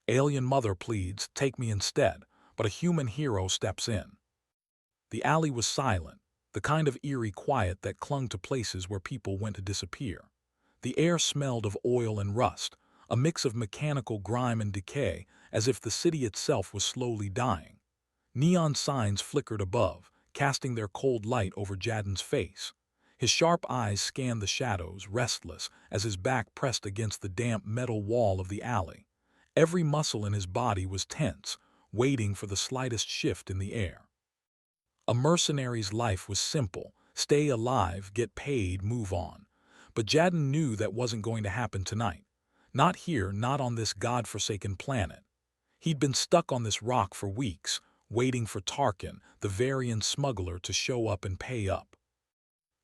Alien mother pleads, take me instead, but a human hero steps in. The alley was silent, the kind of eerie quiet that clung to places where people went to disappear. The air smelled of oil and rust, a mix of mechanical grime and decay, as if the city itself was slowly dying. Neon signs flickered above, casting their cold light over Jadden's face. His sharp eyes scanned the shadows, restless, as his back pressed against the damp metal wall of the alley. Every muscle in his body was tense, waiting for the slightest shift in the air. A mercenary's life was simple: stay alive, get paid, move on. But Jadden knew that wasn't going to happen tonight. Not here, not on this god-forsaken planet. He'd been stuck on this rock for weeks, waiting for Tarkin, the Varian smuggler, to show up and pay up.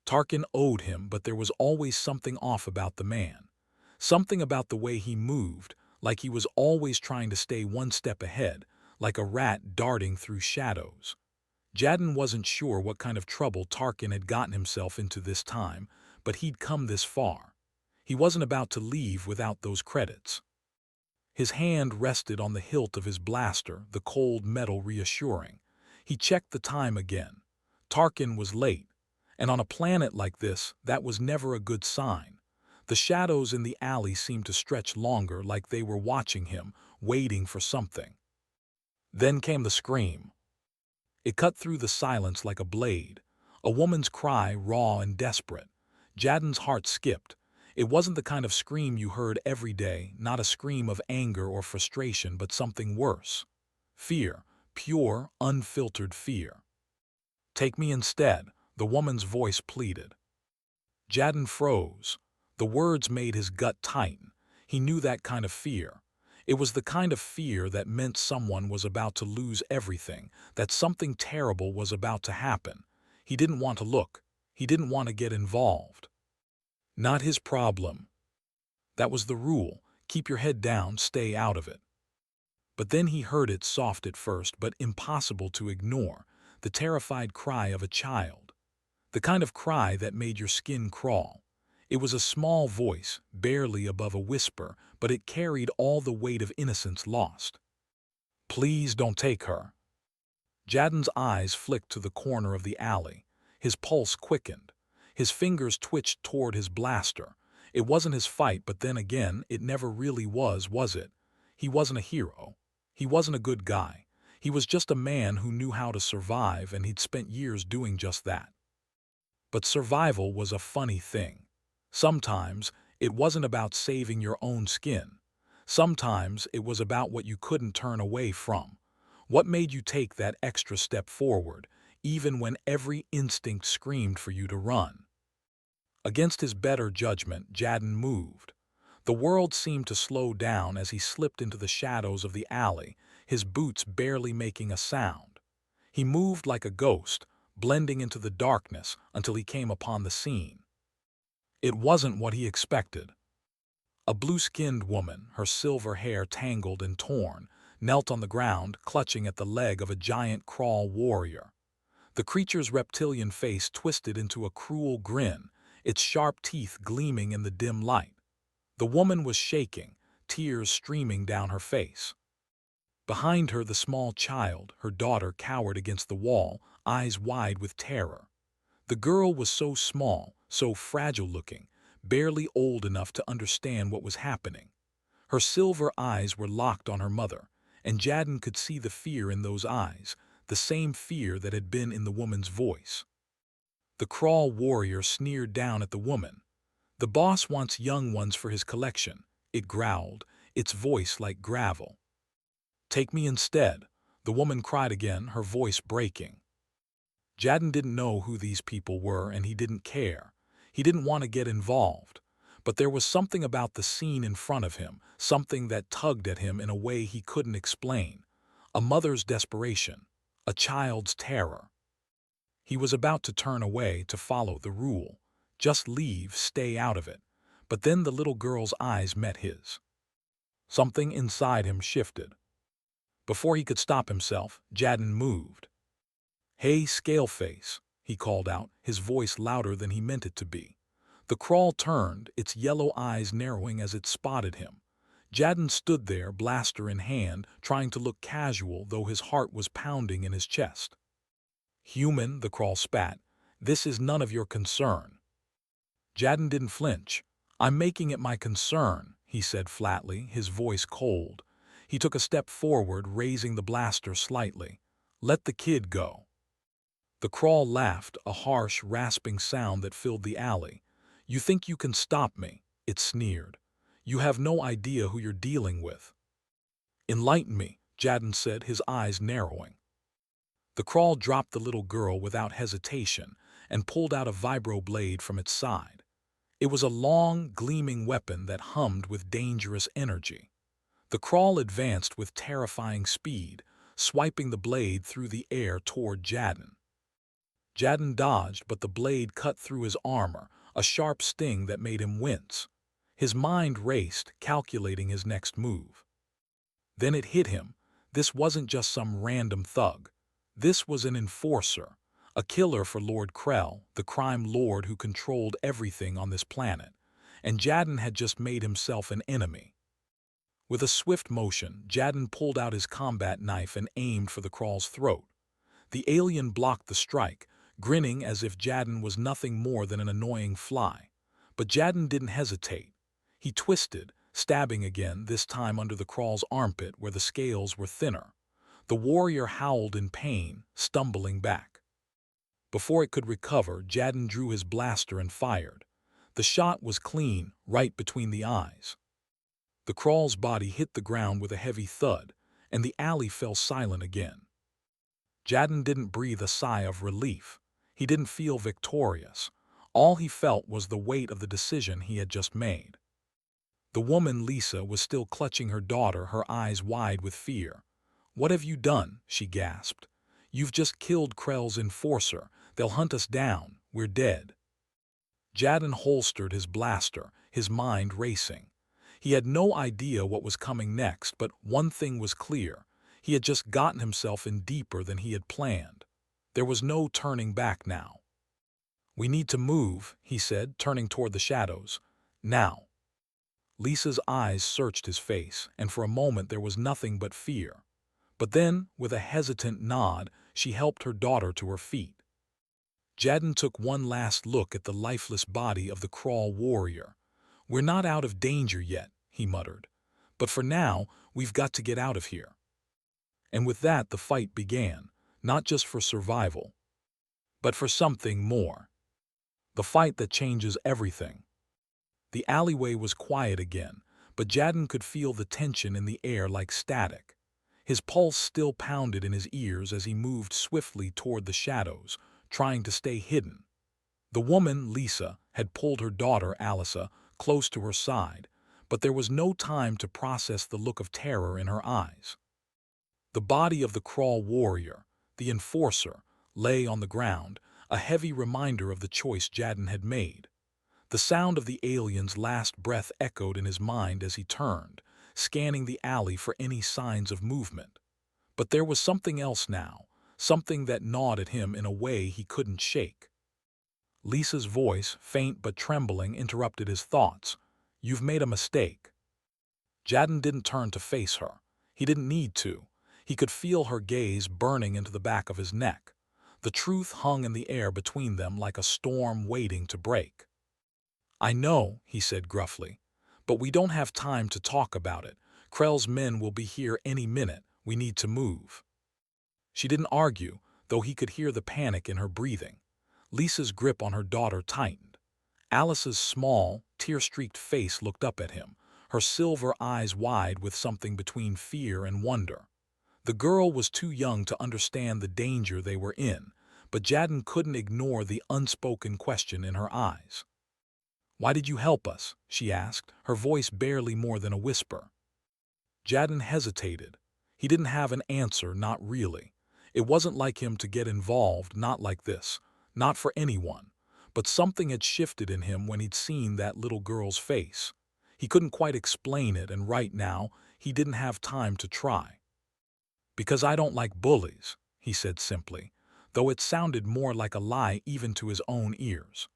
Tarkin owed him, but there was always something off about the man. Something about the way he moved, like he was always trying to stay one step ahead, like a rat darting through shadows. Jadden wasn't sure what kind of trouble Tarkin had gotten himself into this time, but he'd come this far. He wasn't about to leave without those credits. His hand rested on the hilt of his blaster, the cold metal reassuring. He checked the time again. Tarkin was late, and on a planet like this, that was never a good sign. The shadows in the alley seemed to stretch longer, like they were watching him, waiting for something. Then came the scream. It cut through the silence like a blade. A woman's cry, raw and desperate. Jadden's heart skipped. It wasn't the kind of scream you heard every day, not a scream of anger or frustration, but something worse. Fear, pure, unfiltered fear. Take me instead, the woman's voice pleaded. Jadden froze. The words made his gut tighten. He knew that kind of fear. It was the kind of fear that meant someone was about to lose everything, that something terrible was about to happen. He didn't want to look. He didn't want to get involved. Not his problem. That was the rule. Keep your head down, stay out of it. But then he heard it, soft at first, but impossible to ignore, the terrified cry of a child. The kind of cry that made your skin crawl. It was a small voice, barely above a whisper, but it carried all the weight of innocence lost. Please don't take her. Jadden's eyes flicked to the corner of the alley. His pulse quickened. His fingers twitched toward his blaster. It wasn't his fight, but then again, it never really was it? He wasn't a hero. He wasn't a good guy. He was just a man who knew how to survive, and he'd spent years doing just that. But survival was a funny thing. Sometimes it wasn't about saving your own skin. Sometimes it was about what you couldn't turn away from. What made you take that extra step forward, even when every instinct screamed for you to run? Against his better judgment, Jadden moved. The world seemed to slow down as he slipped into the shadows of the alley, his boots barely making a sound. He moved like a ghost, blending into the darkness until he came upon the scene. It wasn't what he expected. A blue-skinned woman, her silver hair tangled and torn, knelt on the ground, clutching at the leg of a giant crawl warrior. The creature's reptilian face twisted into a cruel grin, its sharp teeth gleaming in the dim light. The woman was shaking, tears streaming down her face. Behind her, the small child, her daughter, cowered against the wall, eyes wide with terror. The girl was so small, so fragile-looking, barely old enough to understand what was happening. Her silver eyes were locked on her mother, and Jadden could see the fear in those eyes, the same fear that had been in the woman's voice. The crawl warrior sneered down at the woman. The boss wants young ones for his collection, it growled, its voice like gravel. Take me instead, the woman cried again, her voice breaking. Jadden didn't know who these people were, and he didn't care. He didn't want to get involved. But there was something about the scene in front of him, something that tugged at him in a way he couldn't explain. A mother's desperation, a child's terror. He was about to turn away, to follow the rule. Just leave, stay out of it. But then the little girl's eyes met his. Something inside him shifted. Before he could stop himself, Jadden moved. Hey, Scaleface, he called out, his voice louder than he meant it to be. The crawl turned, its yellow eyes narrowing as it spotted him. Jadden stood there, blaster in hand, trying to look casual though his heart was pounding in his chest. "Human," the crawl spat, "this is none of your concern." Jadden didn't flinch. "I'm making it my concern," he said flatly, his voice cold. He took a step forward, raising the blaster slightly. "Let the kid go." The crawl laughed, a harsh, rasping sound that filled the alley. "You think you can stop me?" it sneered. "You have no idea who you're dealing with." "Enlighten me," Jadden said, his eyes narrowing. The crawl dropped the little girl without hesitation and pulled out a vibro blade from its side. It was a long, gleaming weapon that hummed with dangerous energy. The crawl advanced with terrifying speed, swiping the blade through the air toward Jadden. Jadden dodged, but the blade cut through his armor, a sharp sting that made him wince. His mind raced, calculating his next move. Then it hit him. This wasn't just some random thug. This was an enforcer, a killer for Lord Krell, the crime lord who controlled everything on this planet, and Jadden had just made himself an enemy. With a swift motion, Jadden pulled out his combat knife and aimed for the crawl's throat. The alien blocked the strike, grinning as if Jadden was nothing more than an annoying fly. But Jadden didn't hesitate. He twisted, stabbing again, this time under the crawl's armpit where the scales were thinner. The warrior howled in pain, stumbling back. Before it could recover, Jadden drew his blaster and fired. The shot was clean, right between the eyes. The crawl's body hit the ground with a heavy thud, and the alley fell silent again. Jadden didn't breathe a sigh of relief. He didn't feel victorious. All he felt was the weight of the decision he had just made. The woman, Lisa, was still clutching her daughter, her eyes wide with fear. "What have you done?" she gasped. "You've just killed Krell's enforcer. They'll hunt us down. We're dead." Jadden holstered his blaster, his mind racing. He had no idea what was coming next, but one thing was clear. He had just gotten himself in deeper than he had planned. There was no turning back now. "We need to move," he said, turning toward the shadows. "Now." Lisa's eyes searched his face, and for a moment there was nothing but fear. But then, with a hesitant nod, she helped her daughter to her feet. Jadden took one last look at the lifeless body of the crawl warrior. "We're not out of danger yet," he muttered. "But for now, we've got to get out of here." And with that the fight began, not just for survival, but for something more. The fight that changes everything. The alleyway was quiet again, but Jadden could feel the tension in the air like static. His pulse still pounded in his ears as he moved swiftly toward the shadows, trying to stay hidden. The woman, Lisa, had pulled her daughter, Alyssa, close to her side, but there was no time to process the look of terror in her eyes. The body of the crawl warrior, the enforcer, lay on the ground, a heavy reminder of the choice Jadden had made. The sound of the alien's last breath echoed in his mind as he turned, scanning the alley for any signs of movement. But there was something else now, something that gnawed at him in a way he couldn't shake. Lisa's voice, faint but trembling, interrupted his thoughts. "You've made a mistake." Jadden didn't turn to face her. He didn't need to. He could feel her gaze burning into the back of his neck. The truth hung in the air between them like a storm waiting to break. "I know," he said gruffly, "but we don't have time to talk about it. Krell's men will be here any minute. We need to move." She didn't argue, though he could hear the panic in her breathing. Lisa's grip on her daughter tightened. Alice's small, tear-streaked face looked up at him, her silver eyes wide with something between fear and wonder. The girl was too young to understand the danger they were in, but Jadden couldn't ignore the unspoken question in her eyes. "Why did you help us?" she asked, her voice barely more than a whisper. Jadden hesitated. He didn't have an answer, not really. It wasn't like him to get involved, not like this, not for anyone. But something had shifted in him when he'd seen that little girl's face. He couldn't quite explain it, and right now, he didn't have time to try. "Because I don't like bullies," he said simply, though it sounded more like a lie even to his own ears.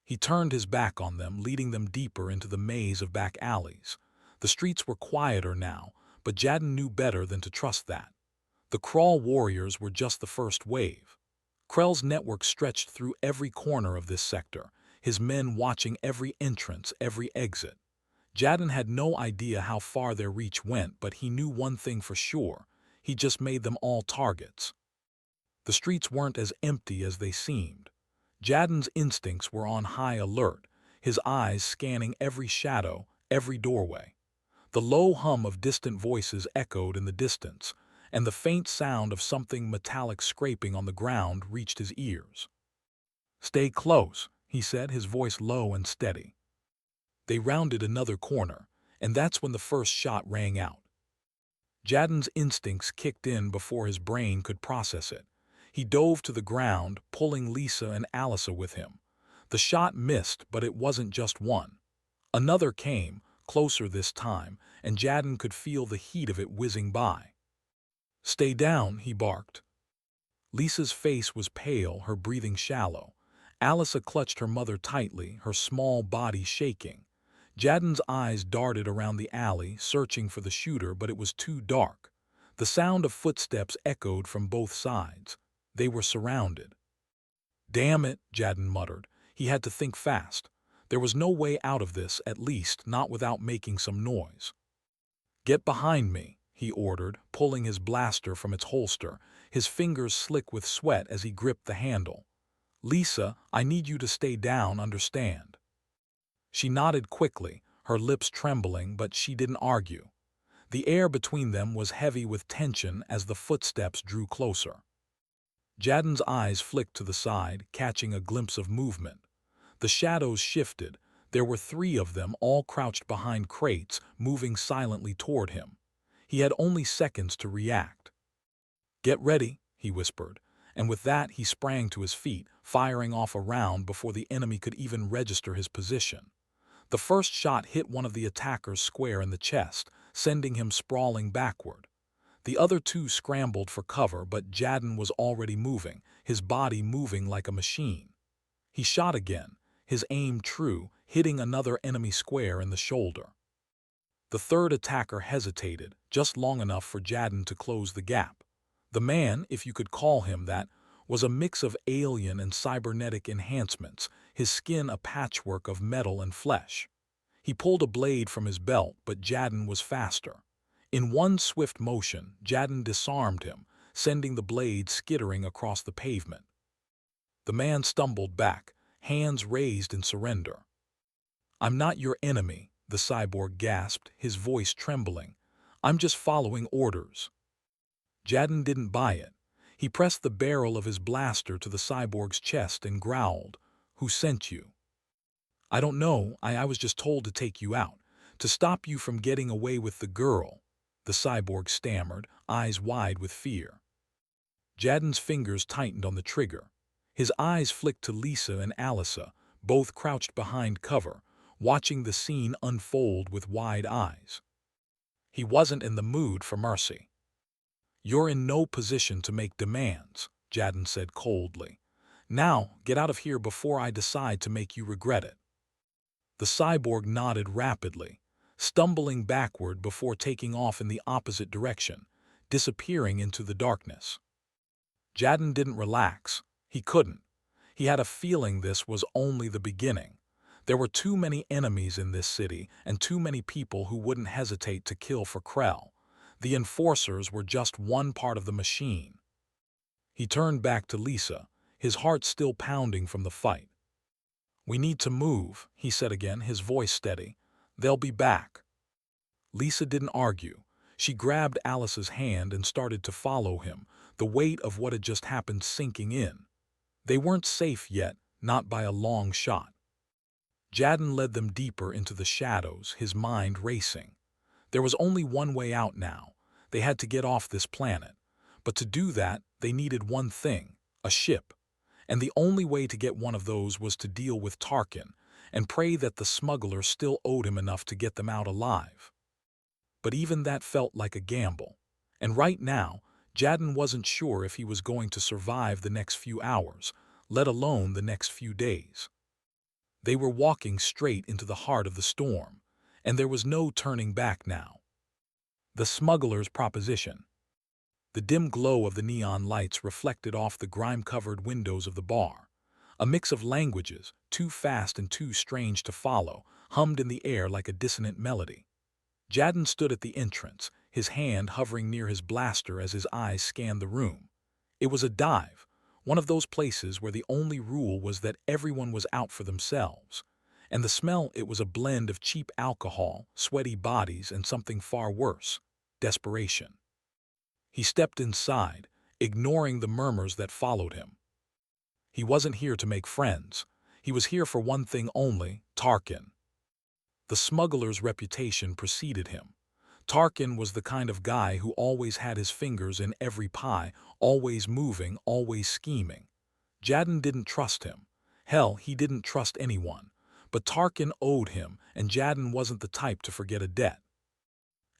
He turned his back on them, leading them deeper into the maze of back alleys. The The streets were quieter now, but Jadden knew better than to trust that. The crawl warriors were just the first wave. Krell's network stretched through every corner of this sector, his men watching every entrance, every exit. Jadden had no idea how far their reach went, but he knew one thing for sure: he just made them all targets. The streets weren't as empty as they seemed. Jadden's instincts were on high alert, his eyes scanning every shadow, every doorway. The low hum of distant voices echoed in the distance, and the faint sound of something metallic scraping on the ground reached his ears. "Stay close," he said, his voice low and steady. They rounded another corner, and that's when the first shot rang out. Jadden's instincts kicked in before his brain could process it. He dove to the ground, pulling Lisa and Alyssa with him. The shot missed, but it wasn't just one. Another came, closer this time, and Jadden could feel the heat of it whizzing by. "Stay down," he barked. Lisa's face was pale, her breathing shallow. Alyssa clutched her mother tightly, her small body shaking. Jadden's eyes darted around the alley, searching for the shooter, but it was too dark. The sound of footsteps echoed from both sides. They were surrounded. "Damn it," Jadden muttered. He had to think fast. There was no way out of this, at least not without making some noise. "Get behind me," he ordered, pulling his blaster from its holster, his fingers slick with sweat as he gripped the handle. "Lisa, I need you to stay down, understand?" She nodded quickly, her lips trembling, but she didn't argue. The air between them was heavy with tension as the footsteps drew closer. Jadden's eyes flicked to the side, catching a glimpse of movement. The shadows shifted. There were 3 of them, all crouched behind crates, moving silently toward him. He had only seconds to react. "Get ready," he whispered, and with that he sprang to his feet, firing off a round before the enemy could even register his position. The first shot hit one of the attackers square in the chest, sending him sprawling backward. The other 2 scrambled for cover, but Jadden was already moving, his body moving like a machine. He shot again, his aim true, hitting another enemy square in the shoulder. The third attacker hesitated, just long enough for Jadden to close the gap. The man, if you could call him that, was a mix of alien and cybernetic enhancements, his skin a patchwork of metal and flesh. He pulled a blade from his belt, but Jadden was faster. In one swift motion, Jadden disarmed him, sending the blade skittering across the pavement. The man stumbled back, hands raised in surrender. "I'm not your enemy," the cyborg gasped, his voice trembling. "I'm just following orders." Jadden didn't buy it. He pressed the barrel of his blaster to the cyborg's chest and growled, "Who sent you?" "I don't know, I was just told to take you out, to stop you from getting away with the girl," the cyborg stammered, eyes wide with fear. Jadden's fingers tightened on the trigger. His eyes flicked to Lisa and Alyssa, both crouched behind cover, watching the scene unfold with wide eyes. He wasn't in the mood for mercy. "You're in no position to make demands," Jadden said coldly. "Now, get out of here before I decide to make you regret it." The cyborg nodded rapidly, stumbling backward before taking off in the opposite direction, disappearing into the darkness. Jadden didn't relax. He couldn't. He had a feeling this was only the beginning. There were too many enemies in this city and too many people who wouldn't hesitate to kill for Krell. The enforcers were just one part of the machine. He turned back to Lisa, his heart still pounding from the fight. "We need to move," he said again, his voice steady. "They'll be back." Lisa didn't argue. She grabbed Alice's hand and started to follow him, the weight of what had just happened sinking in. They weren't safe yet, not by a long shot. Jadden led them deeper into the shadows, his mind racing. There was only one way out now. They had to get off this planet. But to do that, they needed one thing, a ship. And the only way to get one of those was to deal with Tarkin and pray that the smuggler still owed him enough to get them out alive. But even that felt like a gamble. And right now, Jadden wasn't sure if he was going to survive the next few hours, let alone the next few days. They were walking straight into the heart of the storm, and there was no turning back now. The smuggler's proposition. The dim glow of the neon lights reflected off the grime-covered windows of the bar. A mix of languages, too fast and too strange to follow, hummed in the air like a dissonant melody. Jadden stood at the entrance, his hand hovering near his blaster as his eyes scanned the room. It was a dive, one of those places where the only rule was that everyone was out for themselves. And the smell, it was a blend of cheap alcohol, sweaty bodies, and something far worse: desperation. He stepped inside, ignoring the murmurs that followed him. He wasn't here to make friends. He was here for one thing only: Tarkin. The smuggler's reputation preceded him. Tarkin was the kind of guy who always had his fingers in every pie, always moving, always scheming. Jadden didn't trust him. Hell, he didn't trust anyone. But Tarkin owed him, and Jadden wasn't the type to forget a debt.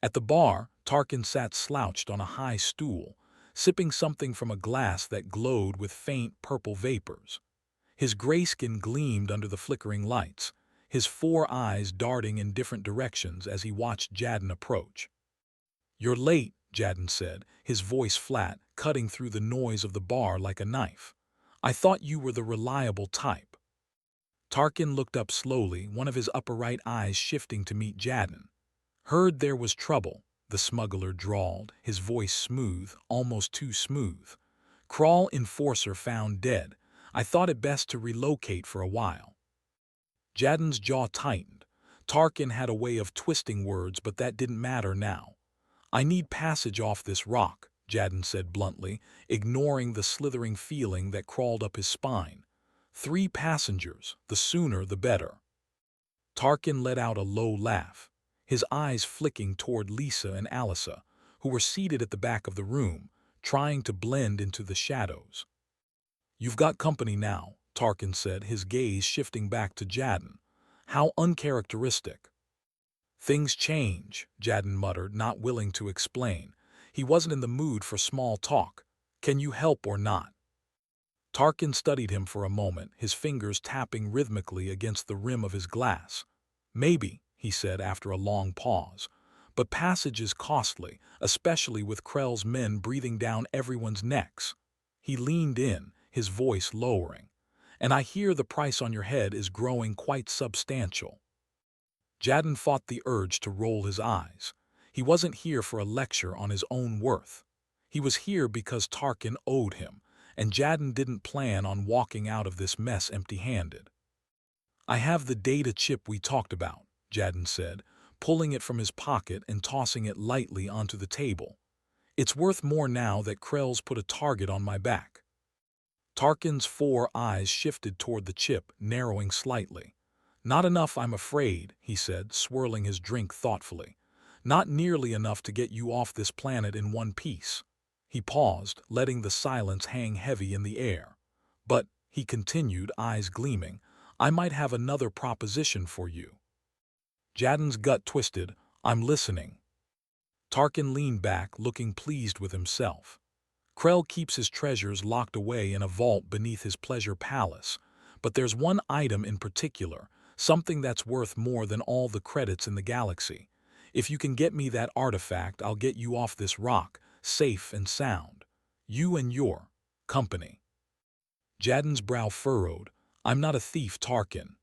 At the bar, Tarkin sat slouched on a high stool, sipping something from a glass that glowed with faint purple vapors. His gray skin gleamed under the flickering lights, his four eyes darting in different directions as he watched Jadden approach. "You're late," Jadden said, his voice flat, cutting through the noise of the bar like a knife. "I thought you were the reliable type." Tarkin looked up slowly, one of his upper right eyes shifting to meet Jadden. "Heard there was trouble," the smuggler drawled, his voice smooth, almost too smooth. "Crawl enforcer found dead. I thought it best to relocate for a while." Jadden's jaw tightened. Tarkin had a way of twisting words, but that didn't matter now. "I need passage off this rock," Jadden said bluntly, ignoring the slithering feeling that crawled up his spine. "3 passengers, the sooner the better." Tarkin let out a low laugh, his eyes flicking toward Lisa and Alyssa, who were seated at the back of the room, trying to blend into the shadows. "You've got company now," Tarkin said, his gaze shifting back to Jadden. "How uncharacteristic." "Things change," Jadden muttered, not willing to explain. He wasn't in the mood for small talk. "Can you help or not?" Tarkin studied him for a moment, his fingers tapping rhythmically against the rim of his glass. "Maybe," he said after a long pause. "But passage is costly, especially with Krell's men breathing down everyone's necks." He leaned in, his voice lowering. "And I hear the price on your head is growing quite substantial." Jadden fought the urge to roll his eyes. He wasn't here for a lecture on his own worth. He was here because Tarkin owed him, and Jadden didn't plan on walking out of this mess empty-handed. "I have the data chip we talked about," Jadden said, pulling it from his pocket and tossing it lightly onto the table. "It's worth more now that Krell's put a target on my back." Tarkin's 4 eyes shifted toward the chip, narrowing slightly. "Not enough, I'm afraid," he said, swirling his drink thoughtfully. "Not nearly enough to get you off this planet in one piece." He paused, letting the silence hang heavy in the air. "But," he continued, eyes gleaming, "I might have another proposition for you." Jadden's gut twisted. "I'm listening." Tarkin leaned back, looking pleased with himself. "Krell keeps his treasures locked away in a vault beneath his pleasure palace, but there's one item in particular, something that's worth more than all the credits in the galaxy. If you can get me that artifact, I'll get you off this rock, safe and sound. You and your company." Jadden's brow furrowed. "I'm not a thief, Tarkin."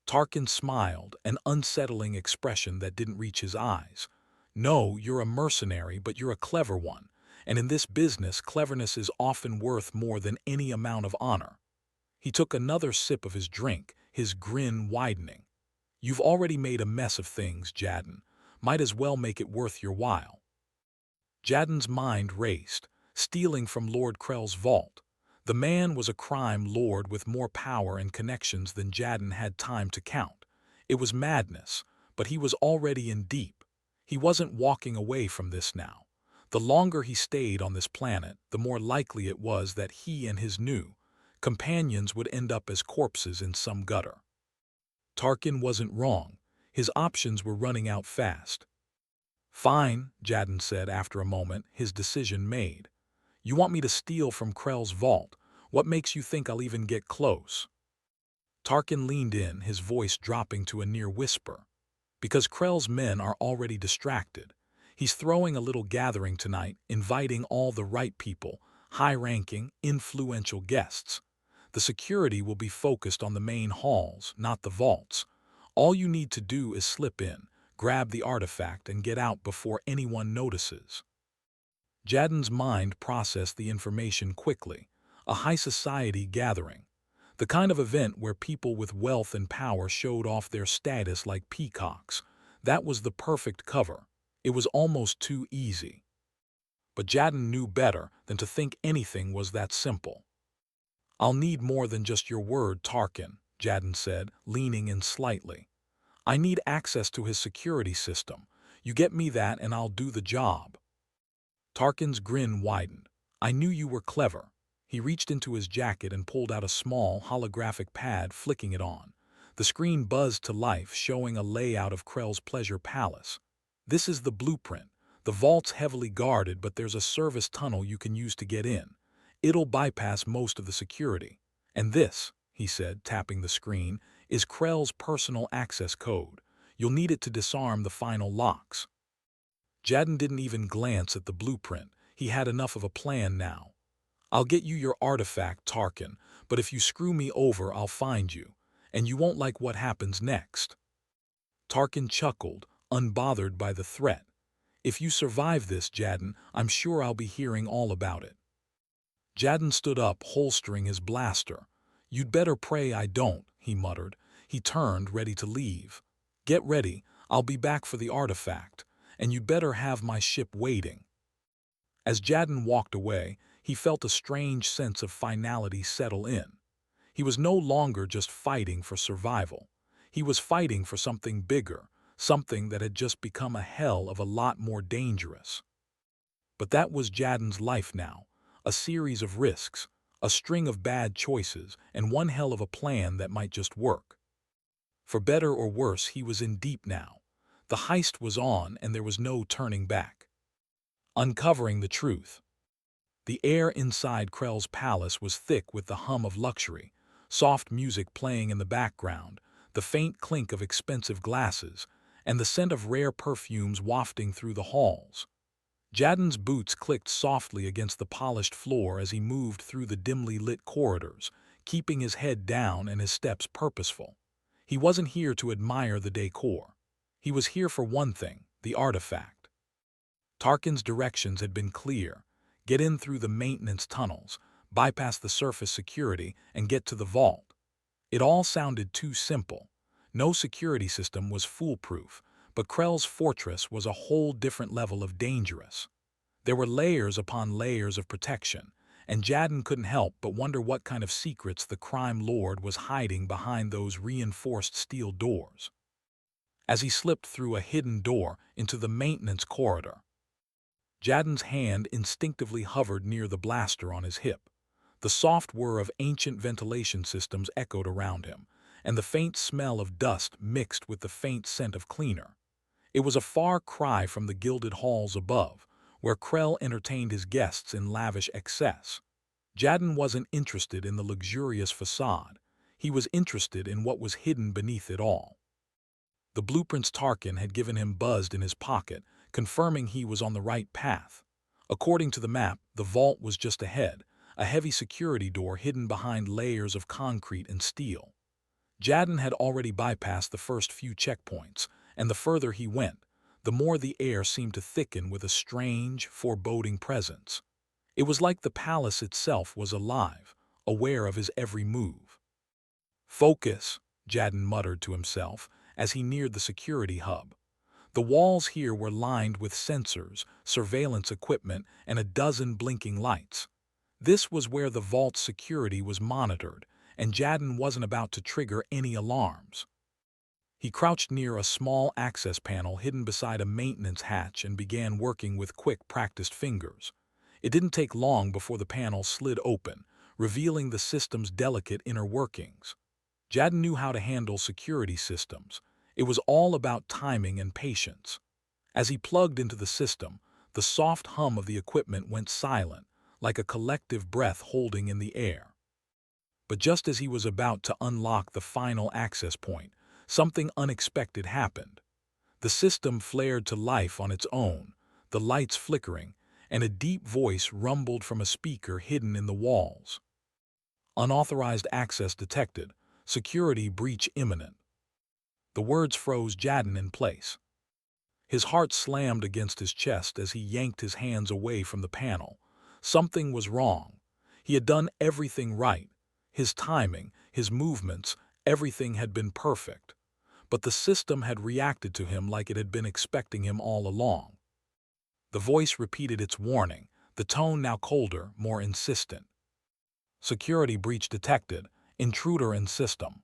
Tarkin smiled, an unsettling expression that didn't reach his eyes. "No, you're a mercenary, but you're a clever one. And in this business, cleverness is often worth more than any amount of honor." He took another sip of his drink, his grin widening. "You've already made a mess of things, Jadden. Might as well make it worth your while." Jadden's mind raced, stealing from Lord Krell's vault. The man was a crime lord with more power and connections than Jadden had time to count. It was madness, but he was already in deep. He wasn't walking away from this now. The longer he stayed on this planet, the more likely it was that he and his new companions would end up as corpses in some gutter. Tarkin wasn't wrong. His options were running out fast. "Fine," Jadden said after a moment, his decision made. "You want me to steal from Krell's vault? What makes you think I'll even get close?" Tarkin leaned in, his voice dropping to a near whisper. Because Krell's men are already distracted. He's throwing a little gathering tonight, inviting all the right people, high-ranking, influential guests. The security will be focused on the main halls, not the vaults. All you need to do is slip in, grab the artifact, and get out before anyone notices. Jaden's mind processed the information quickly. A high society gathering. The kind of event where people with wealth and power showed off their status like peacocks. That was the perfect cover. It was almost too easy. But Jaden knew better than to think anything was that simple. "I'll need more than just your word, Tarkin," Jaden said, leaning in slightly. "I need access to his security system. You get me that and I'll do the job." Tarkin's grin widened. "I knew you were clever." He reached into his jacket and pulled out a small, holographic pad, flicking it on. The screen buzzed to life, showing a layout of Krell's pleasure palace. "This is the blueprint. The vault's heavily guarded, but there's a service tunnel you can use to get in. It'll bypass most of the security. And this," he said, tapping the screen, "is Krell's personal access code. You'll need it to disarm the final locks." Jaden didn't even glance at the blueprint. He had enough of a plan now. "I'll get you your artifact, Tarkin, but if you screw me over, I'll find you, and you won't like what happens next." Tarkin chuckled, unbothered by the threat. "If you survive this, Jaden, I'm sure I'll be hearing all about it." Jaden stood up, holstering his blaster. "You'd better pray I don't," he muttered. He turned, ready to leave. "Get ready, I'll be back for the artifact, and you'd better have my ship waiting." As Jaden walked away, he felt a strange sense of finality settle in. He was no longer just fighting for survival. He was fighting for something bigger, something that had just become a hell of a lot more dangerous. But that was Jaden's life now, a series of risks, a string of bad choices, and one hell of a plan that might just work. For better or worse, he was in deep now. The heist was on, and there was no turning back. Uncovering the truth. The air inside Krell's palace was thick with the hum of luxury, soft music playing in the background, the faint clink of expensive glasses, and the scent of rare perfumes wafting through the halls. Jaden's boots clicked softly against the polished floor as he moved through the dimly lit corridors, keeping his head down and his steps purposeful. He wasn't here to admire the decor. He was here for one thing, the artifact. Tarkin's directions had been clear. Get in through the maintenance tunnels, bypass the surface security, and get to the vault. It all sounded too simple. No security system was foolproof, but Krell's fortress was a whole different level of dangerous. There were layers upon layers of protection, and Jaden couldn't help but wonder what kind of secrets the crime lord was hiding behind those reinforced steel doors. As he slipped through a hidden door into the maintenance corridor, Jaden's hand instinctively hovered near the blaster on his hip. The soft whir of ancient ventilation systems echoed around him, and the faint smell of dust mixed with the faint scent of cleaner. It was a far cry from the gilded halls above, where Krell entertained his guests in lavish excess. Jaden wasn't interested in the luxurious facade. He was interested in what was hidden beneath it all. The blueprints Tarkin had given him buzzed in his pocket, confirming he was on the right path. According to the map, the vault was just ahead, a heavy security door hidden behind layers of concrete and steel. Jaden had already bypassed the first few checkpoints, and the further he went, the more the air seemed to thicken with a strange, foreboding presence. It was like the palace itself was alive, aware of his every move. "Focus," Jaden muttered to himself as he neared the security hub. The walls here were lined with sensors, surveillance equipment, and a dozen blinking lights. This was where the vault's security was monitored, and Jaden wasn't about to trigger any alarms. He crouched near a small access panel hidden beside a maintenance hatch and began working with quick, practiced fingers. It didn't take long before the panel slid open, revealing the system's delicate inner workings. Jaden knew how to handle security systems. It was all about timing and patience. As he plugged into the system, the soft hum of the equipment went silent, like a collective breath holding in the air. But just as he was about to unlock the final access point, something unexpected happened. The system flared to life on its own, the lights flickering, and a deep voice rumbled from a speaker hidden in the walls. Unauthorized access detected. Security breach imminent. The words froze Jadden in place. His heart slammed against his chest as he yanked his hands away from the panel. Something was wrong. He had done everything right. His timing, his movements, everything had been perfect. But the system had reacted to him like it had been expecting him all along. The voice repeated its warning, the tone now colder, more insistent. Security breach detected. Intruder in system.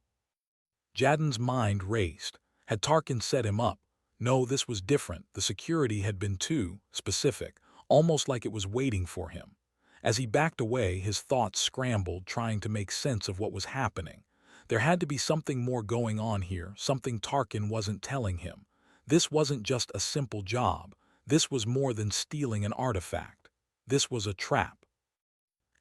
Jadden's mind raced. Had Tarkin set him up? No, this was different. The security had been too specific, almost like it was waiting for him. As he backed away, his thoughts scrambled, trying to make sense of what was happening. There had to be something more going on here, something Tarkin wasn't telling him. This wasn't just a simple job. This was more than stealing an artifact. This was a trap.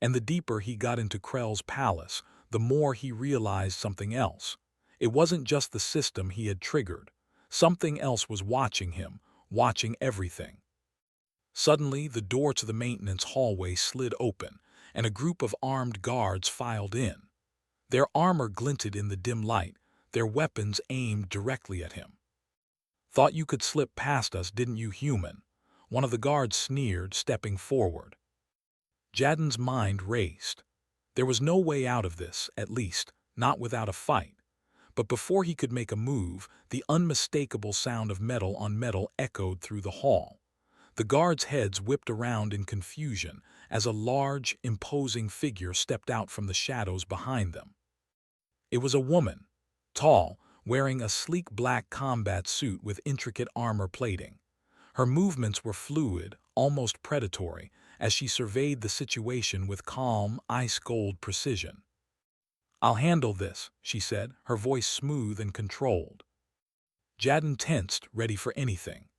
And the deeper he got into Krell's palace, the more he realized something else. It wasn't just the system he had triggered. Something else was watching him, watching everything. Suddenly, the door to the maintenance hallway slid open, and a group of armed guards filed in. Their armor glinted in the dim light, their weapons aimed directly at him. "Thought you could slip past us, didn't you, human?" One of the guards sneered, stepping forward. Jadden's mind raced. There was no way out of this, at least, not without a fight. But before he could make a move, the unmistakable sound of metal on metal echoed through the hall. The guards' heads whipped around in confusion as a large, imposing figure stepped out from the shadows behind them. It was a woman, tall, wearing a sleek black combat suit with intricate armor plating. Her movements were fluid, almost predatory, as she surveyed the situation with calm, ice-cold precision. "I'll handle this," she said, her voice smooth and controlled. Jadden tensed, ready for anything.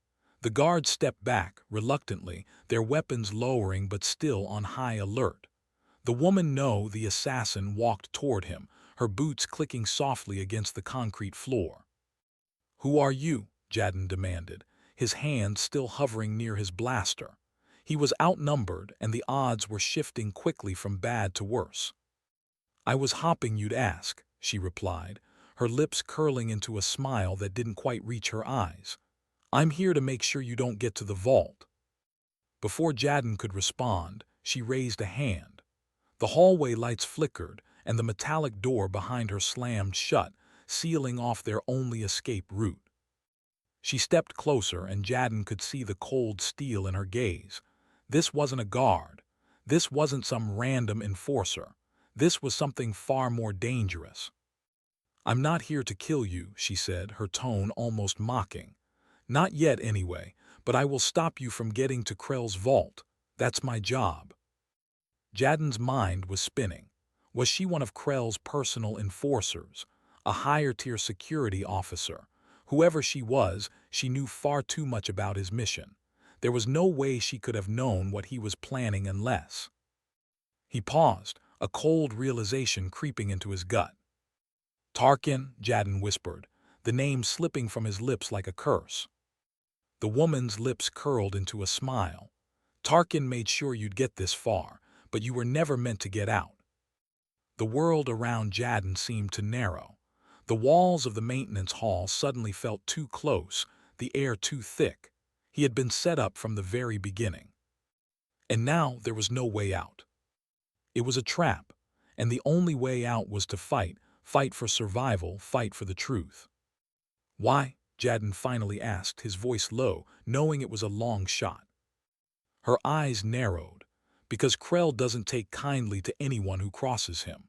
The guards stepped back, reluctantly, their weapons lowering but still on high alert. The woman, no, the assassin, walked toward him, her boots clicking softly against the concrete floor. "Who are you?" Jadden demanded, his hand still hovering near his blaster. He was outnumbered, and the odds were shifting quickly from bad to worse. "I was hoping you'd ask," she replied, her lips curling into a smile that didn't quite reach her eyes. "I'm here to make sure you don't get to the vault." Before Jadden could respond, she raised a hand. The hallway lights flickered, and the metallic door behind her slammed shut, sealing off their only escape route. She stepped closer, and Jadden could see the cold steel in her gaze. This wasn't a guard. This wasn't some random enforcer. This was something far more dangerous. "I'm not here to kill you," she said, her tone almost mocking. "Not yet, anyway, but I will stop you from getting to Krell's vault. That's my job." Jadden's mind was spinning. Was she one of Krell's personal enforcers, a higher-tier security officer? Whoever she was, she knew far too much about his mission. There was no way she could have known what he was planning unless... He paused, a cold realization creeping into his gut. "Tarkin," Jadden whispered, the name slipping from his lips like a curse. The woman's lips curled into a smile. "Tarkin made sure you'd get this far, but you were never meant to get out." The world around Jadden seemed to narrow. The walls of the maintenance hall suddenly felt too close, the air too thick. He had been set up from the very beginning. And now there was no way out. It was a trap, and the only way out was to fight for survival, fight for the truth. "Why?" Jadden finally asked, his voice low, knowing it was a long shot. Her eyes narrowed. "Because Krell doesn't take kindly to anyone who crosses him."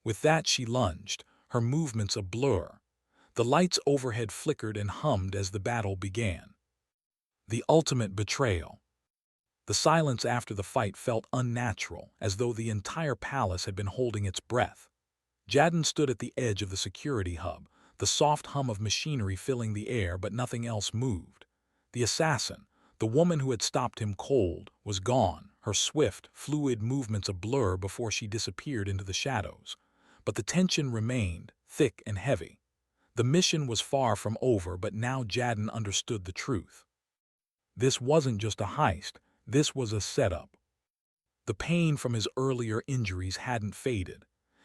With that she lunged, her movements a blur. The lights overhead flickered and hummed as the battle began. The ultimate betrayal. The silence after the fight felt unnatural, as though the entire palace had been holding its breath. Jadden stood at the edge of the security hub, the soft hum of machinery filling the air, but nothing else moved. The assassin, the woman who had stopped him cold, was gone, her swift, fluid movements a blur before she disappeared into the shadows. But the tension remained, thick and heavy. The mission was far from over, but now Jadden understood the truth. This wasn't just a heist, this was a setup. The pain from his earlier injuries hadn't faded.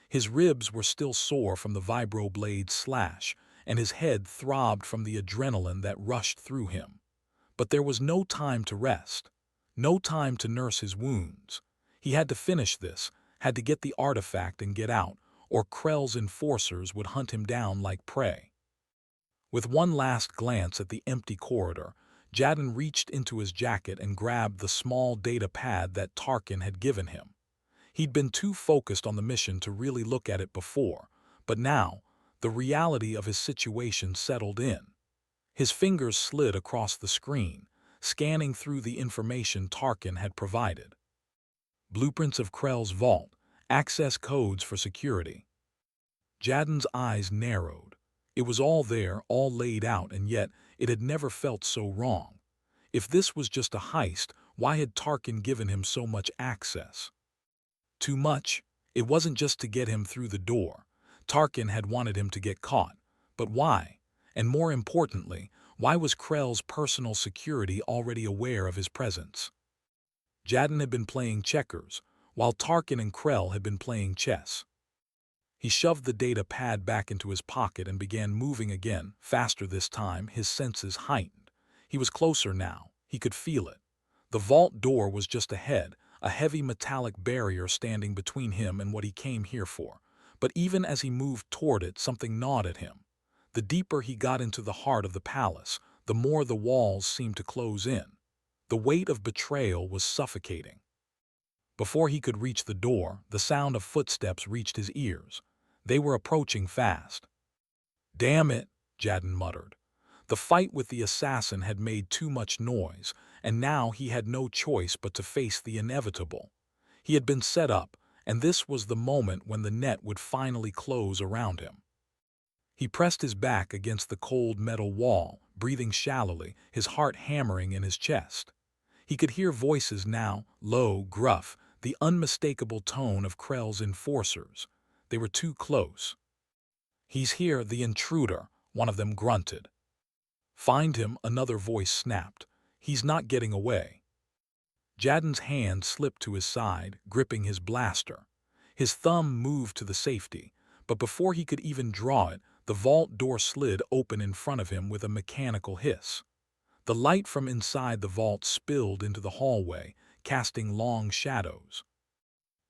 His ribs were still sore from the vibro-blade slash, and his head throbbed from the adrenaline that rushed through him. But there was no time to rest, no time to nurse his wounds. He had to finish this, had to get the artifact and get out, or Krell's enforcers would hunt him down like prey. With one last glance at the empty corridor, Jadden reached into his jacket and grabbed the small data pad that Tarkin had given him. He'd been too focused on the mission to really look at it before, but now, the reality of his situation settled in. His fingers slid across the screen, scanning through the information Tarkin had provided. Blueprints of Krell's vault, access codes for security. Jadden's eyes narrowed. It was all there, all laid out, and yet it had never felt so wrong. If this was just a heist, why had Tarkin given him so much access? Too much? It wasn't just to get him through the door. Tarkin had wanted him to get caught. But why? And more importantly, why was Krell's personal security already aware of his presence? Jadden had been playing checkers, while Tarkin and Krell had been playing chess. He shoved the data pad back into his pocket and began moving again, faster this time, his senses heightened. He was closer now. He could feel it. The vault door was just ahead, a heavy metallic barrier standing between him and what he came here for. But even as he moved toward it, something gnawed at him. The deeper he got into the heart of the palace, the more the walls seemed to close in. The weight of betrayal was suffocating. Before he could reach the door, the sound of footsteps reached his ears. They were approaching fast. "Damn it," Jadden muttered. The fight with the assassin had made too much noise, and now he had no choice but to face the inevitable. He had been set up, and this was the moment when the net would finally close around him. He pressed his back against the cold metal wall, breathing shallowly, his heart hammering in his chest. He could hear voices now, low, gruff, the unmistakable tone of Krell's enforcers. They were too close. "He's here, the intruder," one of them grunted. "Find him," another voice snapped. "He's not getting away." Jadden's hand slipped to his side, gripping his blaster. His thumb moved to the safety, but before he could even draw it, the vault door slid open in front of him with a mechanical hiss. The light from inside the vault spilled into the hallway, casting long shadows.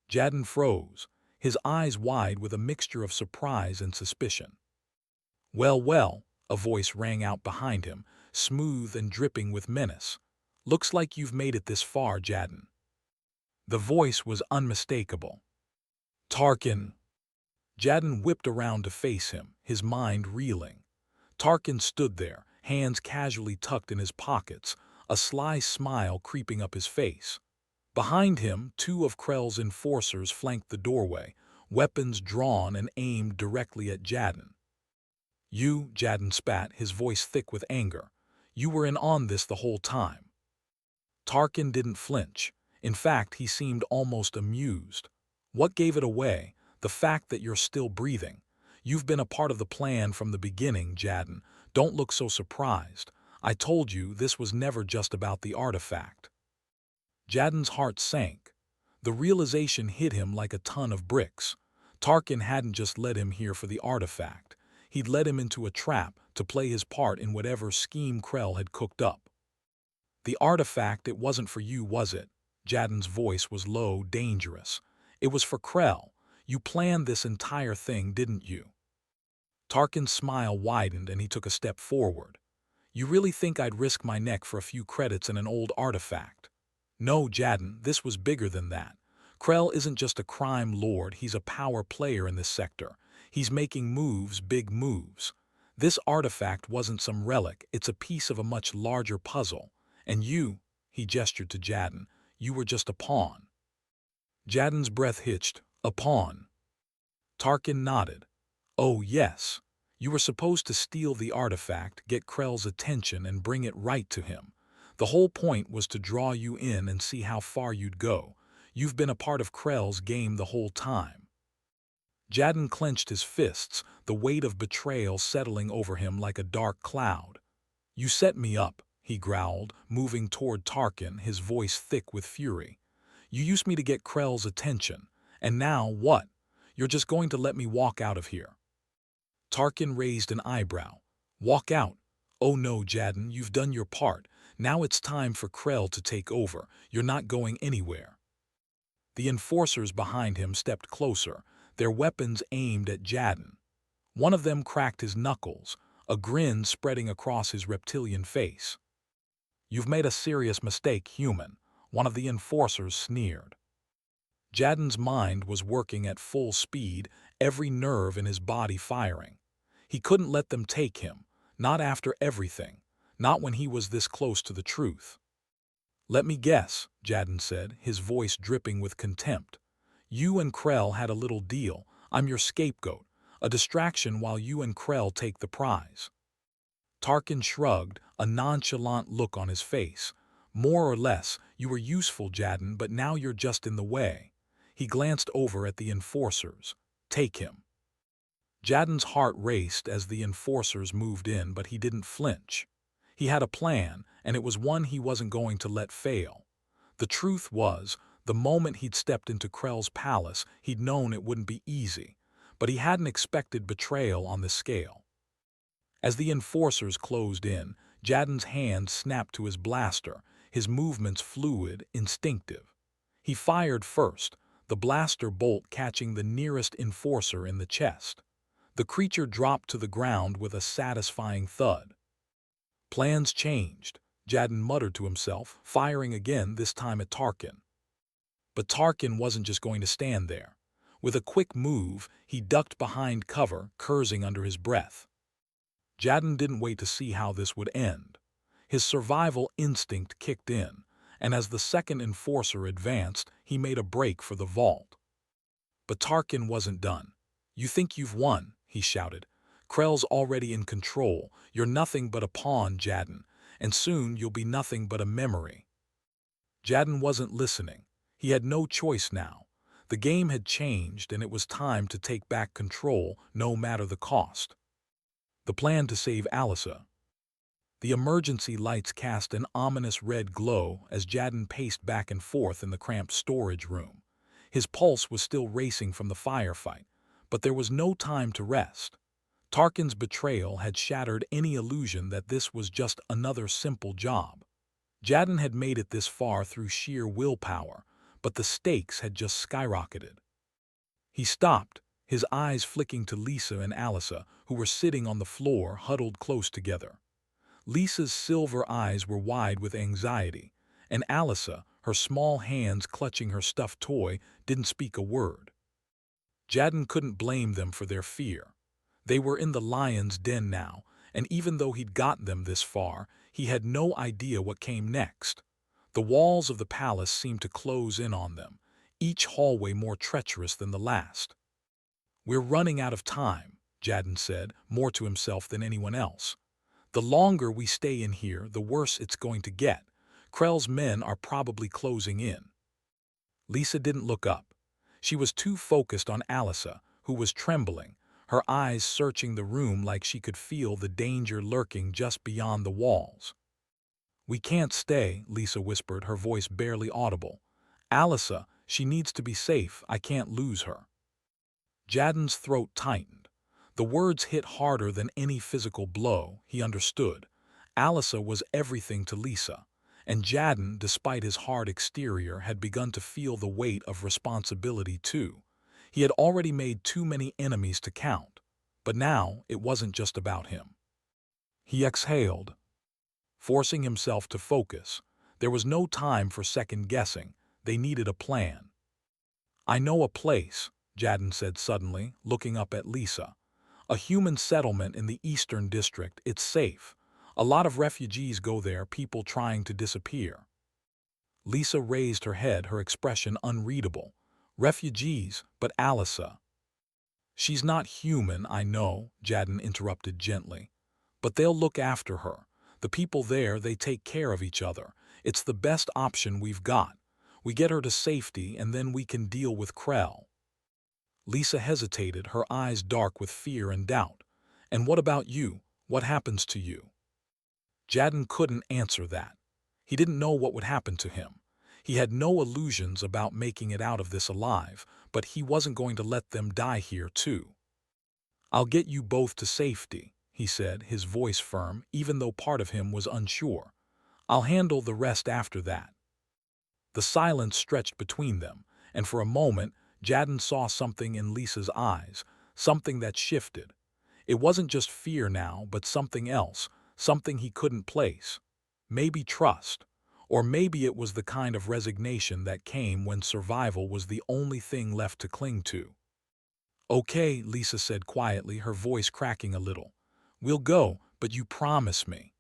Jadden froze, his eyes wide with a mixture of surprise and suspicion. "Well, well," a voice rang out behind him, smooth and dripping with menace. "Looks like you've made it this far, Jadden." The voice was unmistakable. "Tarkin." Jadden whipped around to face him, his mind reeling. Tarkin stood there, hands casually tucked in his pockets, a sly smile creeping up his face. Behind him, two of Krell's enforcers flanked the doorway, weapons drawn and aimed directly at Jadden. "You," Jadden spat, his voice thick with anger. "You were in on this the whole time." Tarkin didn't flinch. In fact, he seemed almost amused. "What gave it away? The fact that you're still breathing. You've been a part of the plan from the beginning, Jadden. Don't look so surprised. I told you this was never just about the artifact." Jadden's heart sank. The realization hit him like a ton of bricks. Tarkin hadn't just led him here for the artifact. He'd led him into a trap to play his part in whatever scheme Krell had cooked up. "The artifact, it wasn't for you, was it?" Jadden's voice was low, dangerous. "It was for Krell. You planned this entire thing, didn't you?" Tarkin's smile widened and he took a step forward. "You really think I'd risk my neck for a few credits and an old artifact?" "No, Jadden, this was bigger than that. Krell isn't just a crime lord, he's a power player in this sector. He's making moves, big moves. This artifact wasn't some relic, it's a piece of a much larger puzzle. And you," he gestured to Jadden, "you were just a pawn." Jadden's breath hitched. "A pawn?" Tarkin nodded. "Oh, yes. You were supposed to steal the artifact, get Krell's attention, and bring it right to him. The whole point was to draw you in and see how far you'd go. You've been a part of Krell's game the whole time." Jadden clenched his fists, the weight of betrayal settling over him like a dark cloud. "You set me up," he growled, moving toward Tarkin, his voice thick with fury. "You used me to get Krell's attention, and now what? You're just going to let me walk out of here?" Tarkin raised an eyebrow. "Walk out? Oh no, Jadden, you've done your part. Now it's time for Krell to take over. You're not going anywhere." The enforcers behind him stepped closer, their weapons aimed at Jadden. One of them cracked his knuckles, a grin spreading across his reptilian face. "You've made a serious mistake, human," one of the enforcers sneered. Jadden's mind was working at full speed, every nerve in his body firing. He couldn't let them take him, not after everything, not when he was this close to the truth. "Let me guess," Jadden said, his voice dripping with contempt. "You and Krell had a little deal. I'm your scapegoat, a distraction while you and Krell take the prize." Tarkin shrugged, a nonchalant look on his face. "More or less, you were useful, Jadden, but now you're just in the way." He glanced over at the enforcers. "Take him." Jadden's heart raced as the enforcers moved in, but he didn't flinch. He had a plan, and it was one he wasn't going to let fail. The truth was, the moment he'd stepped into Krell's palace, he'd known it wouldn't be easy, but he hadn't expected betrayal on this scale. As the enforcers closed in, Jadden's hand snapped to his blaster, his movements fluid, instinctive. He fired first, the blaster bolt catching the nearest enforcer in the chest. The creature dropped to the ground with a satisfying thud. Plans changed, Jadden muttered to himself, firing again, this time at Tarkin. But Tarkin wasn't just going to stand there. With a quick move, he ducked behind cover, cursing under his breath. Jadden didn't wait to see how this would end. His survival instinct kicked in, and as the second enforcer advanced, he made a break for the vault. But Tarkin wasn't done. "You think you've won," he shouted. "Krell's already in control. You're nothing but a pawn, Jadden, and soon you'll be nothing but a memory." Jadden wasn't listening. He had no choice now. The game had changed, and it was time to take back control, no matter the cost. The plan to save Alyssa. The emergency lights cast an ominous red glow as Jadden paced back and forth in the cramped storage room. His pulse was still racing from the firefight, but there was no time to rest. Tarkin's betrayal had shattered any illusion that this was just another simple job. Jadden had made it this far through sheer willpower, but the stakes had just skyrocketed. He stopped, his eyes flicking to Lisa and Alyssa, who were sitting on the floor, huddled close together. Lisa's silver eyes were wide with anxiety, and Alyssa, her small hands clutching her stuffed toy, didn't speak a word. Jadden couldn't blame them for their fear. They were in the lion's den now, and even though he'd gotten them this far, he had no idea what came next. The walls of the palace seemed to close in on them, each hallway more treacherous than the last. "We're running out of time," Jadden said, more to himself than anyone else. "The longer we stay in here, the worse it's going to get. Krell's men are probably closing in." Lisa didn't look up. She was too focused on Alyssa, who was trembling, her eyes searching the room like she could feel the danger lurking just beyond the walls. "We can't stay," Lisa whispered, her voice barely audible. "Alyssa, she needs to be safe. I can't lose her." Jadden's throat tightened. The words hit harder than any physical blow, he understood. Alyssa was everything to Lisa, and Jadden, despite his hard exterior, had begun to feel the weight of responsibility too. He had already made too many enemies to count, but now it wasn't just about him. He exhaled, forcing himself to focus. There was no time for second-guessing. They needed a plan. "I know a place," Jadden said suddenly, looking up at Lisa. "A human settlement in the Eastern District. It's safe. A lot of refugees go there, people trying to disappear." Lisa raised her head, her expression unreadable. "Refugees, but Alyssa—" "She's not human, I know," Jadden interrupted gently. "But they'll look after her. The people there, they take care of each other. It's the best option we've got. We get her to safety, and then we can deal with Krell." Lisa hesitated, her eyes dark with fear and doubt. And what about you? What happens to you? Jadden couldn't answer that. He didn't know what would happen to him. He had no illusions about making it out of this alive, but he wasn't going to let them die here too. I'll get you both to safety, he said, his voice firm, even though part of him was unsure. I'll handle the rest after that. The silence stretched between them, and for a moment, Jadden saw something in Lisa's eyes, something that shifted. It wasn't just fear now, but something else, something he couldn't place. Maybe trust, or maybe it was the kind of resignation that came when survival was the only thing left to cling to. Okay, Lisa said quietly, her voice cracking a little. We'll go, but you promise me.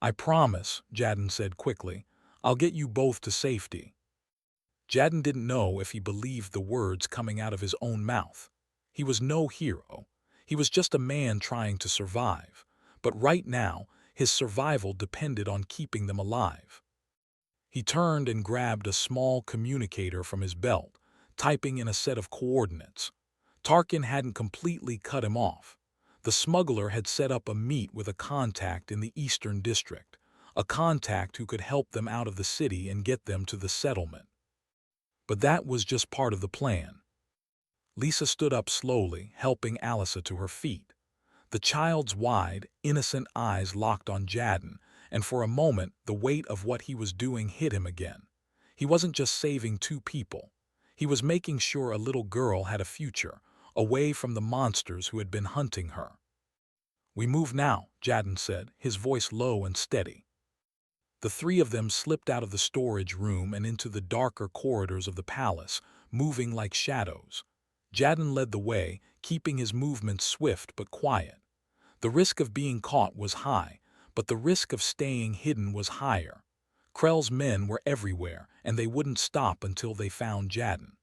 I promise, Jadden said quickly. I'll get you both to safety. Jadden didn't know if he believed the words coming out of his own mouth. He was no hero. He was just a man trying to survive. But right now, his survival depended on keeping them alive. He turned and grabbed a small communicator from his belt, typing in a set of coordinates. Tarkin hadn't completely cut him off. The smuggler had set up a meet with a contact in the Eastern District, a contact who could help them out of the city and get them to the settlement. But that was just part of the plan. Lisa stood up slowly, helping Alyssa to her feet. The child's wide, innocent eyes locked on Jadden, and for a moment the weight of what he was doing hit him again. He wasn't just saving two people. He was making sure a little girl had a future, away from the monsters who had been hunting her. We move now, Jadden said, his voice low and steady. The three of them slipped out of the storage room and into the darker corridors of the palace, moving like shadows. Jadden led the way, keeping his movements swift but quiet. The risk of being caught was high, but the risk of staying hidden was higher. Krell's men were everywhere, and they wouldn't stop until they found Jadden.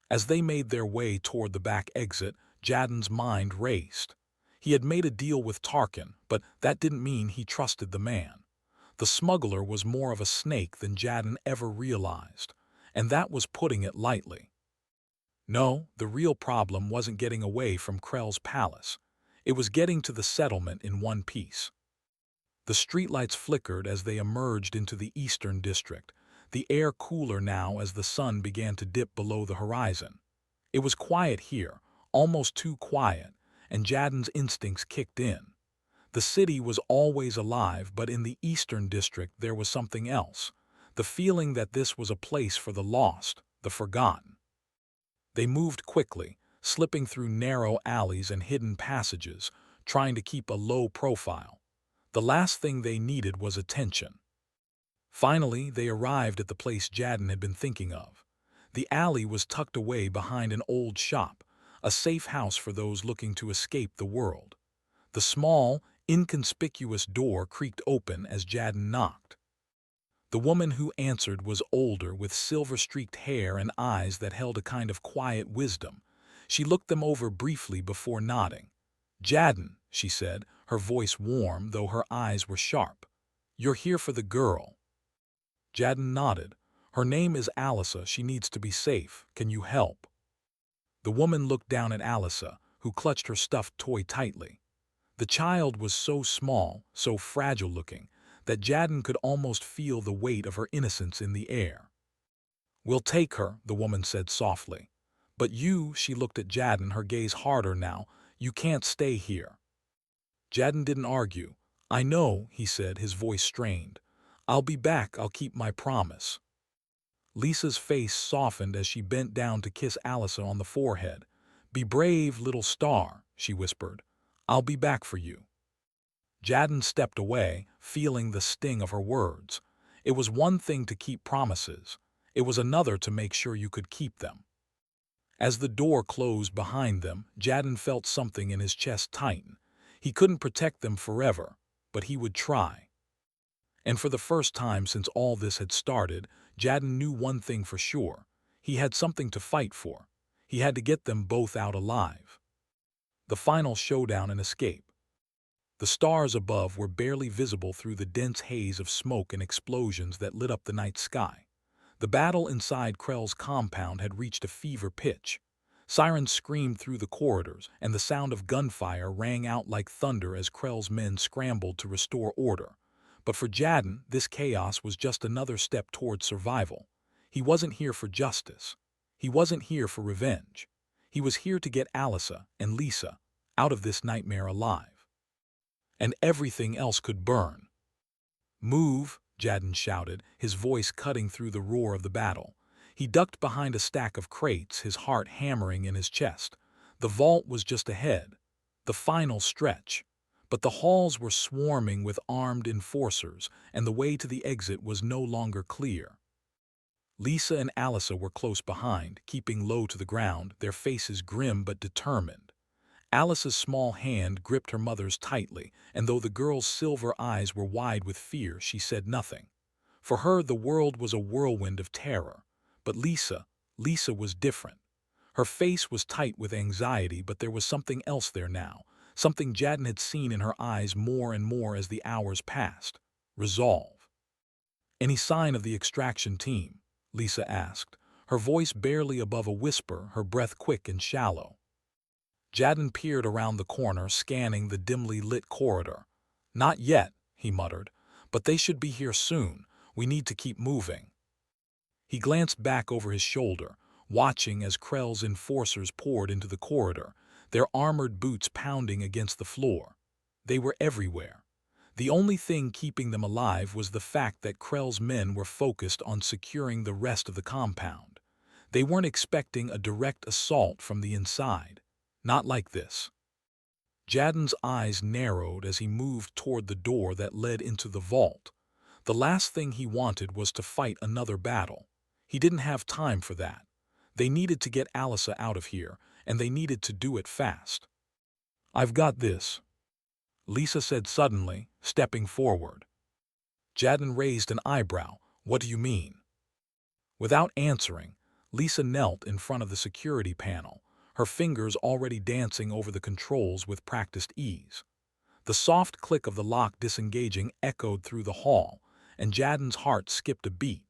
As they made their way toward the back exit, Jadden's mind raced. He had made a deal with Tarkin, but that didn't mean he trusted the man. The smuggler was more of a snake than Jadden ever realized, and that was putting it lightly. No, the real problem wasn't getting away from Krell's palace. It was getting to the settlement in one piece. The streetlights flickered as they emerged into the Eastern District, the air cooler now as the sun began to dip below the horizon. It was quiet here, almost too quiet, and Jadden's instincts kicked in. The city was always alive, but in the Eastern District there was something else, the feeling that this was a place for the lost, the forgotten. They moved quickly, slipping through narrow alleys and hidden passages, trying to keep a low profile. The last thing they needed was attention. Finally, they arrived at the place Jadden had been thinking of. The alley was tucked away behind an old shop, a safe house for those looking to escape the world. The small, inconspicuous door creaked open as Jadden knocked. The woman who answered was older, with silver-streaked hair and eyes that held a kind of quiet wisdom. She looked them over briefly before nodding. "Jadden," she said, her voice warm though her eyes were sharp. "You're here for the girl." Jadden nodded. "Her name is Alyssa. She needs to be safe. Can you help?" The woman looked down at Alyssa, who clutched her stuffed toy tightly. The child was so small, so fragile-looking, that Jadden could almost feel the weight of her innocence in the air. "We'll take her," the woman said softly. "But you," she looked at Jadden, her gaze harder now, "you can't stay here." Jadden didn't argue. "I know," he said, his voice strained. "I'll be back. I'll keep my promise." Lisa's face softened as she bent down to kiss Alyssa on the forehead. "Be brave, little star," she whispered. "I'll be back for you." Jadden stepped away, feeling the sting of her words. It was one thing to keep promises. It was another to make sure you could keep them. As the door closed behind them, Jadden felt something in his chest tighten. He couldn't protect them forever, but he would try. And for the first time since all this had started, Jadden knew one thing for sure. He had something to fight for. He had to get them both out alive. The final showdown and escape. The stars above were barely visible through the dense haze of smoke and explosions that lit up the night sky. The battle inside Krell's compound had reached a fever pitch. Sirens screamed through the corridors, and the sound of gunfire rang out like thunder as Krell's men scrambled to restore order. But for Jadden, this chaos was just another step toward survival. He wasn't here for justice. He wasn't here for revenge. He was here to get Alyssa and Lisa out of this nightmare alive. And everything else could burn. "Move," Jadden shouted, his voice cutting through the roar of the battle. He ducked behind a stack of crates, his heart hammering in his chest. The vault was just ahead, the final stretch. But the halls were swarming with armed enforcers, and the way to the exit was no longer clear. Lisa and Alyssa were close behind, keeping low to the ground, their faces grim but determined. Alyssa's small hand gripped her mother's tightly, and though the girl's silver eyes were wide with fear, she said nothing. For her, the world was a whirlwind of terror. But Lisa was different. Her face was tight with anxiety, but there was something else there now, something Jadden had seen in her eyes more and more as the hours passed. Resolve. "Any sign of the extraction team?" Lisa asked, her voice barely above a whisper, her breath quick and shallow. Jadden peered around the corner, scanning the dimly lit corridor. "Not yet," he muttered, "but they should be here soon. We need to keep moving." He glanced back over his shoulder, watching as Krell's enforcers poured into the corridor, their armored boots pounding against the floor. They were everywhere. The only thing keeping them alive was the fact that Krell's men were focused on securing the rest of the compound. They weren't expecting a direct assault from the inside. Not like this. Jadden's eyes narrowed as he moved toward the door that led into the vault. The last thing he wanted was to fight another battle. He didn't have time for that. They needed to get Alyssa out of here, and they needed to do it fast. "I've got this," Lisa said suddenly, stepping forward. Jadden raised an eyebrow. "What do you mean?" Without answering, Lisa knelt in front of the security panel, her fingers already dancing over the controls with practiced ease. The soft click of the lock disengaging echoed through the hall, and Jadden's heart skipped a beat.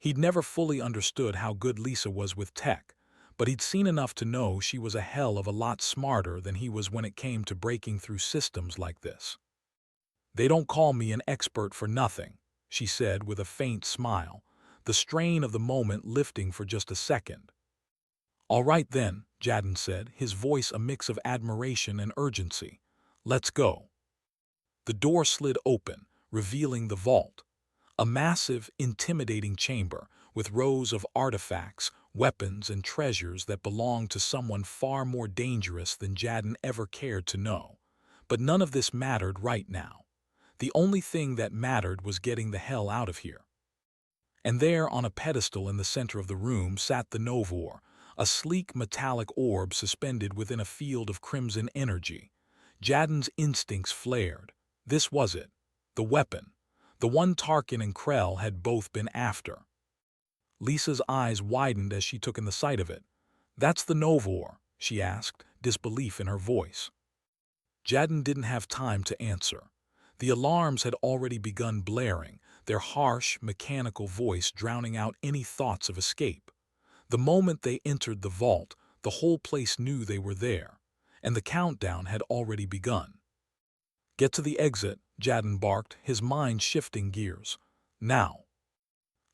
He'd never fully understood how good Lisa was with tech, but he'd seen enough to know she was a hell of a lot smarter than he was when it came to breaking through systems like this. "They don't call me an expert for nothing," she said with a faint smile, the strain of the moment lifting for just a second. "All right then," Jadden said, his voice a mix of admiration and urgency. "Let's go." The door slid open, revealing the vault. A massive, intimidating chamber with rows of artifacts, weapons, and treasures that belonged to someone far more dangerous than Jadden ever cared to know. But none of this mattered right now. The only thing that mattered was getting the hell out of here. And there, on a pedestal in the center of the room, sat the Novor, a sleek metallic orb suspended within a field of crimson energy. Jadden's instincts flared. This was it. The weapon. The one Tarkin and Krell had both been after. Lisa's eyes widened as she took in the sight of it. "That's the Novor?" she asked, disbelief in her voice. Jadden didn't have time to answer. The alarms had already begun blaring, their harsh, mechanical voice drowning out any thoughts of escape. The moment they entered the vault, the whole place knew they were there, and the countdown had already begun. "Get to the exit," Jadden barked, his mind shifting gears. "Now."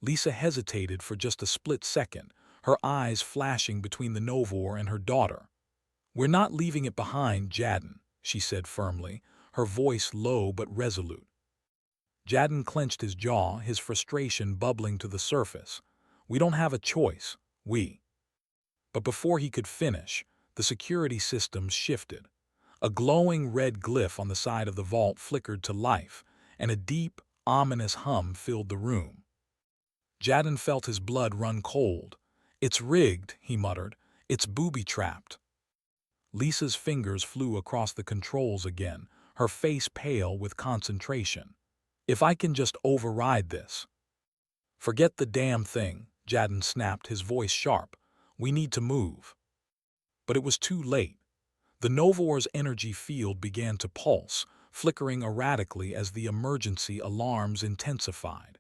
Lisa hesitated for just a split second, her eyes flashing between the Novor and her daughter. "We're not leaving it behind, Jadden," she said firmly, her voice low but resolute. Jadden clenched his jaw, his frustration bubbling to the surface. "We don't have a choice, we." But before he could finish, the security systems shifted. A glowing red glyph on the side of the vault flickered to life, and a deep, ominous hum filled the room. Jadden felt his blood run cold. "It's rigged," he muttered. "It's booby-trapped." Lisa's fingers flew across the controls again, her face pale with concentration. "If I can just override this." "Forget the damn thing," Jadden snapped, his voice sharp. "We need to move." But it was too late. The Novor's energy field began to pulse, flickering erratically as the emergency alarms intensified.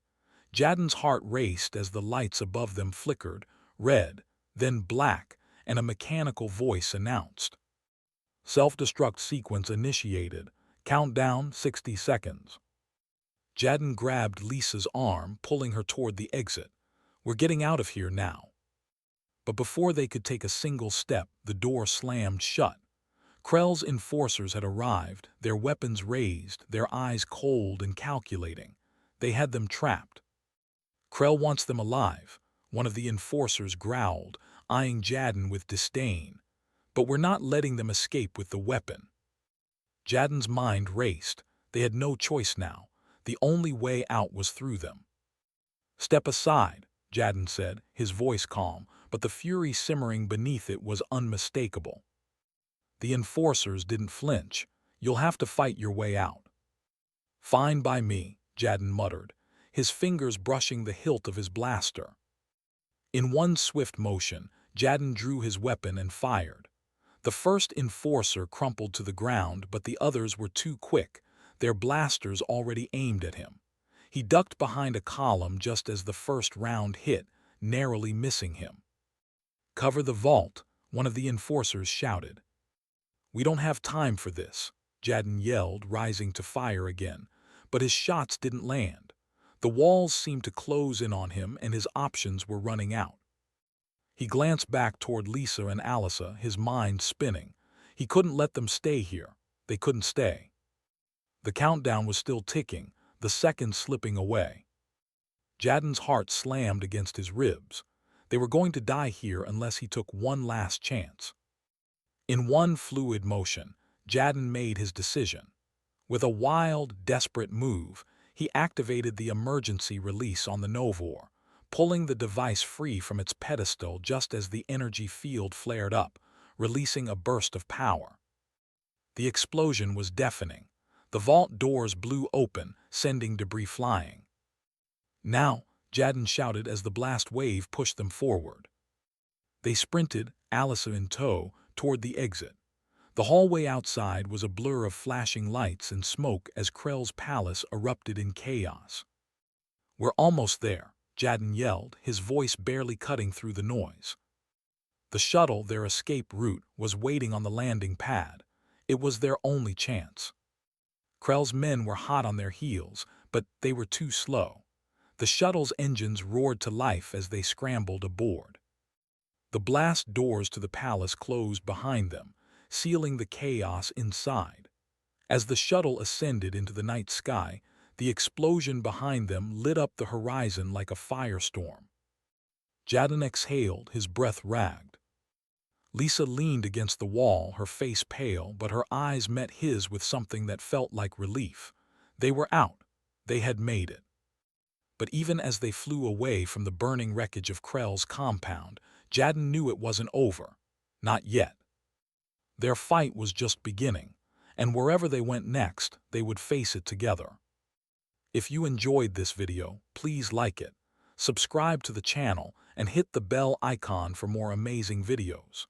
Jadden's heart raced as the lights above them flickered, red, then black, and a mechanical voice announced. Self-destruct sequence initiated. Countdown 60 seconds. Jadden grabbed Lisa's arm, pulling her toward the exit. We're getting out of here now. But before they could take a single step, the door slammed shut. Krell's enforcers had arrived, their weapons raised, their eyes cold and calculating. They had them trapped. Krell wants them alive, one of the enforcers growled, eyeing Jadden with disdain. But we're not letting them escape with the weapon. Jadden's mind raced. They had no choice now. The only way out was through them. Step aside, Jadden said, his voice calm, but the fury simmering beneath it was unmistakable. The enforcers didn't flinch. You'll have to fight your way out. Fine by me, Jadden muttered, his fingers brushing the hilt of his blaster. In one swift motion, Jadden drew his weapon and fired. The first enforcer crumpled to the ground, but the others were too quick, their blasters already aimed at him. He ducked behind a column just as the first round hit, narrowly missing him. Cover the vault, one of the enforcers shouted. We don't have time for this, Jadden yelled, rising to fire again, but his shots didn't land. The walls seemed to close in on him and his options were running out. He glanced back toward Lisa and Alyssa, his mind spinning. He couldn't let them stay here. They couldn't stay. The countdown was still ticking, the seconds slipping away. Jadden's heart slammed against his ribs. They were going to die here unless he took one last chance. In one fluid motion, Jadden made his decision. With a wild, desperate move, he activated the emergency release on the Novor, pulling the device free from its pedestal just as the energy field flared up, releasing a burst of power. The explosion was deafening. The vault doors blew open, sending debris flying. Now, Jadden shouted as the blast wave pushed them forward. They sprinted, Alyssa in tow, toward the exit. The hallway outside was a blur of flashing lights and smoke as Krell's palace erupted in chaos. We're almost there, Jadden yelled, his voice barely cutting through the noise. The shuttle, their escape route, was waiting on the landing pad. It was their only chance. Krell's men were hot on their heels, but they were too slow. The shuttle's engines roared to life as they scrambled aboard. The blast doors to the palace closed behind them, sealing the chaos inside. As the shuttle ascended into the night sky, the explosion behind them lit up the horizon like a firestorm. Jadden exhaled, his breath ragged. Lisa leaned against the wall, her face pale, but her eyes met his with something that felt like relief. They were out. They had made it. But even as they flew away from the burning wreckage of Krell's compound, Jadden knew it wasn't over. Not yet. Their fight was just beginning, and wherever they went next, they would face it together. If you enjoyed this video, please like it, subscribe to the channel, and hit the bell icon for more amazing videos.